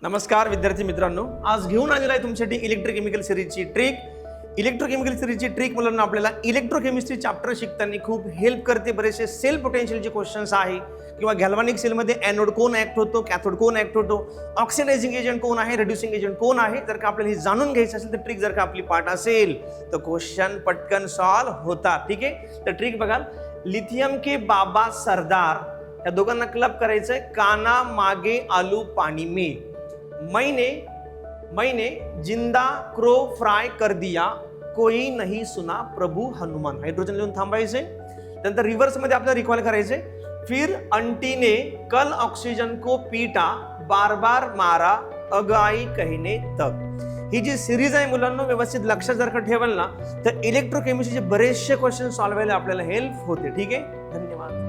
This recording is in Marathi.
नमस्कार विद्यार्थी मित्रांनो, आज घेऊन आलेला आहे तुमच्यासाठी इलेक्ट्रोकेमिकल सिरीजची ट्रिक. इलेक्ट्रोकेमिकल सिरीजची ट्रिक मुलांना आपल्याला इलेक्ट्रोकेमिस्ट्री चॅप्टर शिकताना खूप हेल्प करते. बरेचसे सेल पोटेन्शियलचे क्वेश्चन्स आहे किंवा गॅल्व्हॅनिक सेलमध्ये एनोड कोण ऍक्ट होतो, कॅथोड कोण ऍक्ट होतो, ऑक्सिडायझिंग एजंट कोण आहे, रिड्युसिंग एजंट कोण आहे. जर का आपल्याला हे जाणून घ्यायचं असेल तर ट्रिक जर का आपली पाठ असेल तर क्वेश्चन पटकन सॉल्व होतात. ठीक आहे, तर ट्रिक बघा. लिथियम के बाबा सरदार या दोघांना क्लब करायचंय. काना मागे आलू पाणी में, मैंने जिंदा क्रो फ्राय कर दिया, कोई नहीं सुना प्रभु हनुमान. हायड्रोजन लिहून थांबायचे. नंतर रिव्हर्स मध्ये आपल्याला रिकॉल करायचे. फिर अंटी ने कल ऑक्सीजन को पीटा, बार बार मारा अगाई कहने तक. ही जी सिरीज आहे मुलांना व्यवस्थित लक्षात जर का ठेवाल ना तर इलेक्ट्रोकेमिस्ट्रीचे बरेचसे क्वेश्चन सॉल्व्ह व्हायला आपल्याला हेल्प होते. ठीक आहे, धन्यवाद.